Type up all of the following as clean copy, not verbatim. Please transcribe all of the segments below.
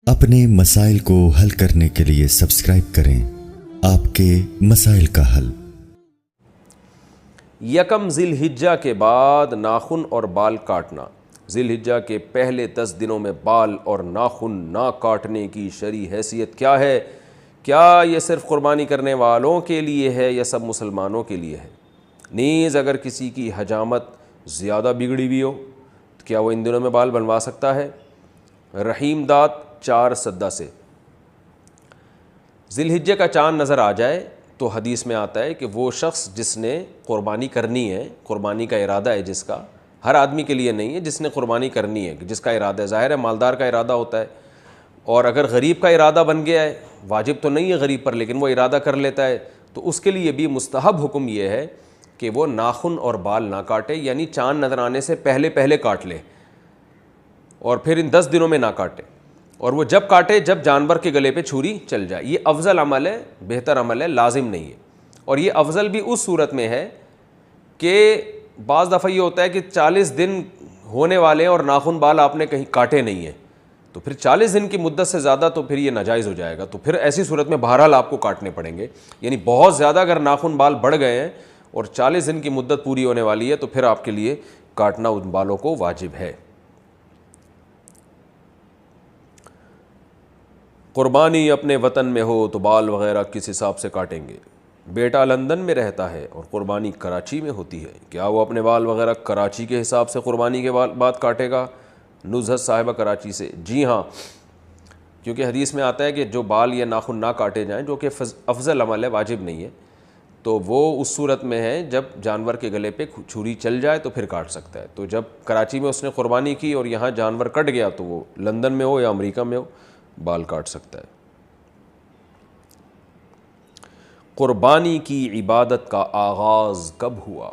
اپنے مسائل کو حل کرنے کے لیے سبسکرائب کریں آپ کے مسائل کا حل۔ یکم ذی الحجہ کے بعد ناخن اور بال کاٹنا۔ ذی الحجہ کے پہلے 10 دنوں میں بال اور ناخن نہ کاٹنے کی شرعی حیثیت کیا ہے؟ کیا یہ صرف قربانی کرنے والوں کے لیے ہے یا سب مسلمانوں کے لیے ہے؟ نیز اگر کسی کی حجامت زیادہ بگڑی ہوئی ہو تو کیا وہ ان دنوں میں بال بنوا سکتا ہے؟ رحیم داد 4 سدہ سے۔ ذی الحجہ کا چاند نظر آ جائے تو حدیث میں آتا ہے کہ وہ شخص جس نے قربانی کرنی ہے، قربانی کا ارادہ ہے جس کا، ہر آدمی کے لیے نہیں ہے، جس نے قربانی کرنی ہے، جس کا ارادہ ہے، ظاہر ہے مالدار کا ارادہ ہوتا ہے، اور اگر غریب کا ارادہ بن گیا ہے، واجب تو نہیں ہے غریب پر لیکن وہ ارادہ کر لیتا ہے، تو اس کے لیے بھی مستحب حکم یہ ہے کہ وہ ناخن اور بال نہ کاٹے، یعنی چاند نظر آنے سے پہلے کاٹ لے اور پھر ان 10 دنوں میں نہ کاٹے، اور وہ جب کاٹے جب جانور کے گلے پہ چھری چل جائے۔ یہ افضل عمل ہے، بہتر عمل ہے، لازم نہیں ہے۔ اور یہ افضل بھی اس صورت میں ہے کہ بعض دفعہ یہ ہوتا ہے کہ 40 دن ہونے والے ہیں اور ناخن بال آپ نے کہیں کاٹے نہیں ہیں، تو پھر 40 دن کی مدت سے زیادہ تو پھر یہ ناجائز ہو جائے گا، تو پھر ایسی صورت میں بہرحال آپ کو کاٹنے پڑیں گے۔ یعنی بہت زیادہ اگر ناخن بال بڑھ گئے ہیں اور 40 دن کی مدت پوری ہونے والی ہے تو پھر آپ کے لیے کاٹنا ان بالوں کو واجب ہے۔ قربانی اپنے وطن میں ہو تو بال وغیرہ کس حساب سے کاٹیں گے؟ بیٹا لندن میں رہتا ہے اور قربانی کراچی میں ہوتی ہے، کیا وہ اپنے بال وغیرہ کراچی کے حساب سے قربانی کے بعد کاٹے گا؟ نزہت صاحبہ کراچی سے۔ جی ہاں، کیونکہ حدیث میں آتا ہے کہ جو بال یا ناخن نہ کاٹے جائیں، جو کہ افضل عمل ہے، واجب نہیں ہے، تو وہ اس صورت میں ہے جب جانور کے گلے پہ چھری چل جائے تو پھر کاٹ سکتا ہے۔ تو جب کراچی میں اس نے قربانی کی اور یہاں جانور کٹ گیا تو وہ لندن میں ہو یا امریکہ میں ہو بال کاٹ سکتا ہے۔ قربانی کی عبادت کا آغاز کب ہوا؟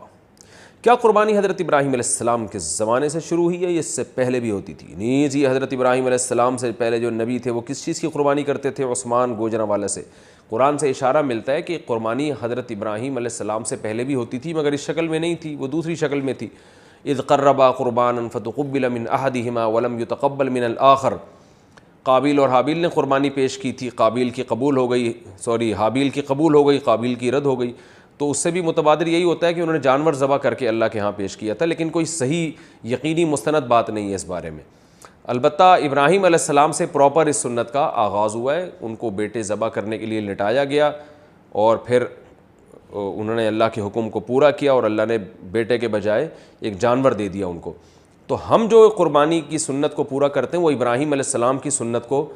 کیا قربانی حضرت ابراہیم علیہ السلام کے زمانے سے شروع ہوئی ہے یا اس سے پہلے بھی ہوتی تھی؟ نیز یہ حضرت ابراہیم علیہ السلام سے پہلے جو نبی تھے وہ کس چیز کی قربانی کرتے تھے؟ عثمان گوجرانوالہ سے۔ قرآن سے اشارہ ملتا ہے کہ قربانی حضرت ابراہیم علیہ السلام سے پہلے بھی ہوتی تھی، مگر اس شکل میں نہیں تھی، وہ دوسری شکل میں تھی۔ اذ قربا قربانا فتقبل من احدہما ولم يتقبل من الآخر۔ قابیل اور حابیل نے قربانی پیش کی تھی، حابیل کی قبول ہو گئی، قابیل کی رد ہو گئی، تو اس سے بھی متبادر یہی ہوتا ہے کہ انہوں نے جانور ذبح کر کے اللہ کے ہاں پیش کیا تھا، لیکن کوئی صحیح یقینی مستند بات نہیں ہے اس بارے میں۔ البتہ ابراہیم علیہ السلام سے پراپر اس سنت کا آغاز ہوا ہے، ان کو بیٹے ذبح کرنے کے لیے لٹایا گیا اور پھر انہوں نے اللہ کے حکم کو پورا کیا اور اللہ نے بیٹے کے بجائے ایک جانور دے دیا ان کو۔ تو ہم جو قربانی کی سنت کو پورا کرتے ہیں وہ ابراہیم علیہ السلام کی سنت کو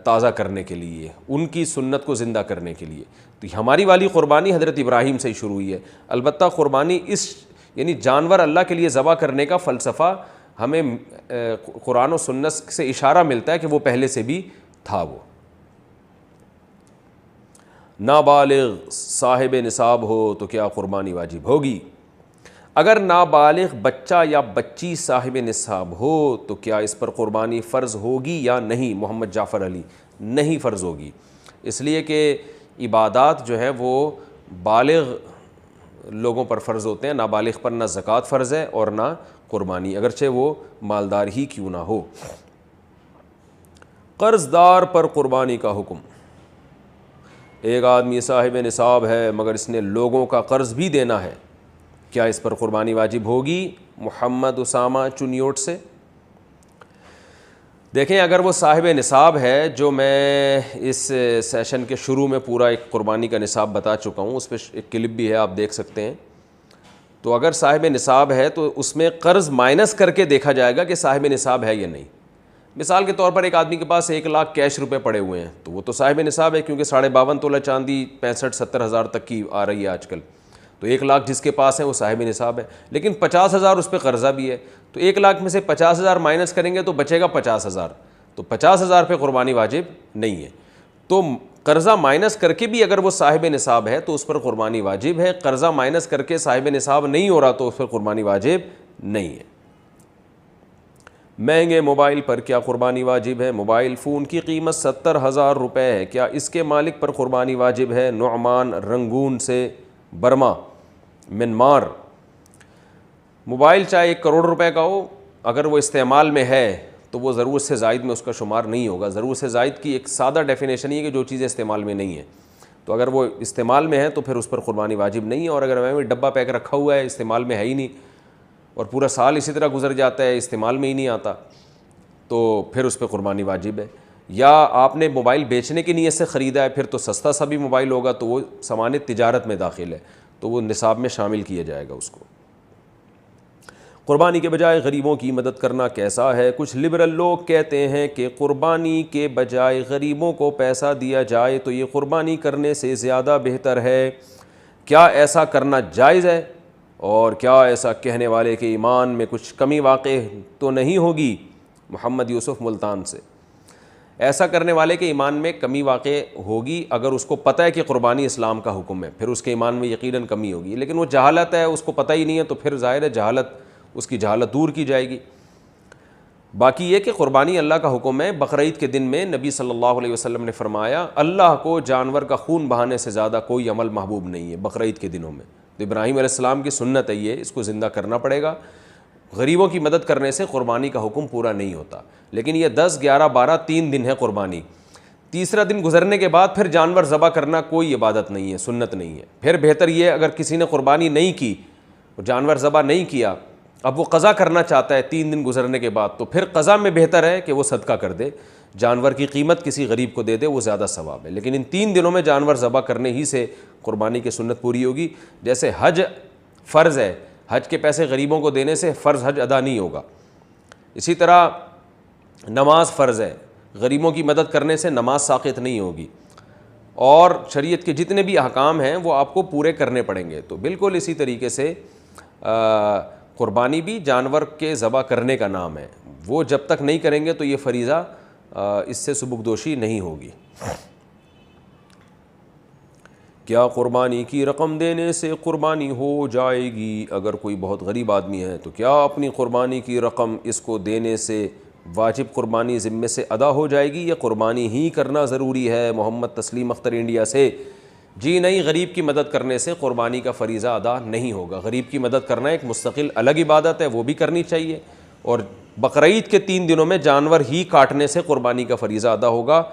تازہ کرنے کے لیے، ان کی سنت کو زندہ کرنے کے لیے۔ تو ہماری والی قربانی حضرت ابراہیم سے ہی شروع ہوئی ہے۔ البتہ قربانی یعنی جانور اللہ کے لیے ذبح کرنے کا فلسفہ ہمیں قرآن و سنت سے اشارہ ملتا ہے کہ وہ پہلے سے بھی تھا۔ وہ نابالغ صاحب نصاب ہو تو کیا قربانی واجب ہوگی؟ اگر نابالغ بچہ یا بچی صاحب نصاب ہو تو کیا اس پر قربانی فرض ہوگی یا نہیں؟ محمد جعفر علی۔ نہیں فرض ہوگی، اس لیے کہ عبادات جو ہیں وہ بالغ لوگوں پر فرض ہوتے ہیں، نابالغ پر نہ زکوٰۃ فرض ہے اور نہ قربانی، اگرچہ وہ مالدار ہی کیوں نہ ہو۔ قرض دار پر قربانی کا حکم۔ ایک آدمی صاحب نصاب ہے مگر اس نے لوگوں کا قرض بھی دینا ہے، کیا اس پر قربانی واجب ہوگی؟ محمد اسامہ چنیوٹ سے۔ دیکھیں، اگر وہ صاحب نصاب ہے، جو میں اس سیشن کے شروع میں پورا ایک قربانی کا نصاب بتا چکا ہوں، اس پہ ایک کلپ بھی ہے، آپ دیکھ سکتے ہیں، تو اگر صاحب نصاب ہے تو اس میں قرض مائنس کر کے دیکھا جائے گا کہ صاحب نصاب ہے یا نہیں۔ مثال کے طور پر ایک آدمی کے پاس 1 لاکھ کیش روپے پڑے ہوئے ہیں تو وہ تو صاحب نصاب ہے، کیونکہ 52.5 تولہ چاندی 65-70 ہزار تک کی آ رہی ہے آج کل، تو 1 لاکھ جس کے پاس ہے وہ صاحب نصاب ہے، لیکن 50,000 اس پہ قرضہ بھی ہے، تو 1 لاکھ میں سے 50,000 مائنس کریں گے تو بچے گا 50,000، تو 50,000 پہ قربانی واجب نہیں ہے۔ تو قرضہ مائنس کر کے بھی اگر وہ صاحب نصاب ہے تو اس پر قربانی واجب ہے، قرضہ مائنس کر کے صاحب نصاب نہیں ہو رہا تو اس پر قربانی واجب نہیں ہے۔ مہنگے موبائل پر کیا قربانی واجب ہے؟ موبائل فون کی قیمت 70,000 روپے ہے، کیا اس کے مالک پر قربانی واجب ہے؟ نعمان رنگون سے برما منمار۔ موبائل چاہے 1 کروڑ روپے کا ہو، اگر وہ استعمال میں ہے تو وہ ضرورت سے زائد میں اس کا شمار نہیں ہوگا. ضرورت سے زائد کی ایک سادہ ڈیفینیشن یہ ہے کہ جو چیزیں استعمال میں نہیں ہیں, تو اگر وہ استعمال میں ہیں تو پھر اس پر قربانی واجب نہیں ہے. اور اگر ہمیں ڈبہ پیک رکھا ہوا ہے, استعمال میں ہے ہی نہیں, اور پورا سال اسی طرح گزر جاتا ہے, استعمال میں ہی نہیں آتا, تو پھر اس پہ قربانی واجب ہے. یا آپ نے موبائل بیچنے کی نیت سے خریدا ہے, پھر تو سستا سا بھی موبائل ہوگا تو وہ سامان تجارت میں داخل ہے, تو وہ نصاب میں شامل کیا جائے گا اس کو. قربانی کے بجائے غریبوں کی مدد کرنا کیسا ہے؟ کچھ لبرل لوگ کہتے ہیں کہ قربانی کے بجائے غریبوں کو پیسہ دیا جائے تو یہ قربانی کرنے سے زیادہ بہتر ہے. کیا ایسا کرنا جائز ہے؟ اور کیا ایسا کہنے والے کے ایمان میں کچھ کمی واقع تو نہیں ہوگی؟ محمد یوسف ملتان سے. ایسا کرنے والے کے ایمان میں کمی واقع ہوگی اگر اس کو پتہ ہے کہ قربانی اسلام کا حکم ہے, پھر اس کے ایمان میں یقیناً کمی ہوگی. لیکن وہ جہالت ہے, اس کو پتہ ہی نہیں ہے, تو پھر ظاہر ہے جہالت, اس کی جہالت دور کی جائے گی. باقی یہ کہ قربانی اللہ کا حکم ہے. بقرعید کے دن میں نبی صلی اللہ علیہ وسلم نے فرمایا اللہ کو جانور کا خون بہانے سے زیادہ کوئی عمل محبوب نہیں ہے بقرعید کے دنوں میں. تو ابراہیم علیہ السلام کی سنت ہے یہ, اس کو زندہ کرنا پڑے گا. غریبوں کی مدد کرنے سے قربانی کا حکم پورا نہیں ہوتا, لیکن یہ 10, 11, 12 3 دن ہے قربانی. تیسرا دن گزرنے کے بعد پھر جانور ذبح کرنا کوئی عبادت نہیں ہے, سنت نہیں ہے. پھر بہتر یہ اگر کسی نے قربانی نہیں کی, جانور ذبح نہیں کیا, اب وہ قضا کرنا چاہتا ہے 3 دن گزرنے کے بعد, تو پھر قضا میں بہتر ہے کہ وہ صدقہ کر دے, جانور کی قیمت کسی غریب کو دے دے, وہ زیادہ ثواب ہے. لیکن ان 3 دنوں میں جانور ذبح کرنے ہی سے قربانی کی سنت پوری ہوگی. جیسے حج فرض ہے, حج کے پیسے غریبوں کو دینے سے فرض حج ادا نہیں ہوگا. اسی طرح نماز فرض ہے, غریبوں کی مدد کرنے سے نماز ساقط نہیں ہوگی. اور شریعت کے جتنے بھی احکام ہیں وہ آپ کو پورے کرنے پڑیں گے. تو بالکل اسی طریقے سے قربانی بھی جانور کے ذبح کرنے کا نام ہے, وہ جب تک نہیں کریں گے تو یہ فریضہ اس سے سبکدوشی نہیں ہوگی. کیا قربانی کی رقم دینے سے قربانی ہو جائے گی؟ اگر کوئی بہت غریب آدمی ہے تو کیا اپنی قربانی کی رقم اس کو دینے سے واجب قربانی ذمے سے ادا ہو جائے گی یا قربانی ہی کرنا ضروری ہے؟ محمد تسلیم اختر انڈیا سے. جی نہیں, غریب کی مدد کرنے سے قربانی کا فریضہ ادا نہیں ہوگا. غریب کی مدد کرنا ایک مستقل الگ عبادت ہے, وہ بھی کرنی چاہیے. اور بقرعید کے 3 دنوں میں جانور ہی کاٹنے سے قربانی کا فریضہ ادا ہوگا,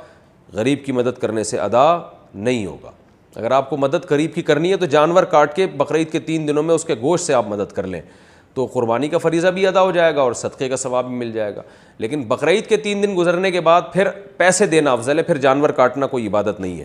غریب کی مدد کرنے سے ادا نہیں ہوگا. اگر آپ کو مدد غریب کی کرنی ہے تو جانور کاٹ کے بقرعید کے 3 دنوں میں اس کے گوشت سے آپ مدد کر لیں, تو قربانی کا فریضہ بھی ادا ہو جائے گا اور صدقے کا ثواب بھی مل جائے گا. لیکن بقرعید کے 3 دن گزرنے کے بعد پھر پیسے دینا افضل ہے, پھر جانور کاٹنا کوئی عبادت نہیں ہے.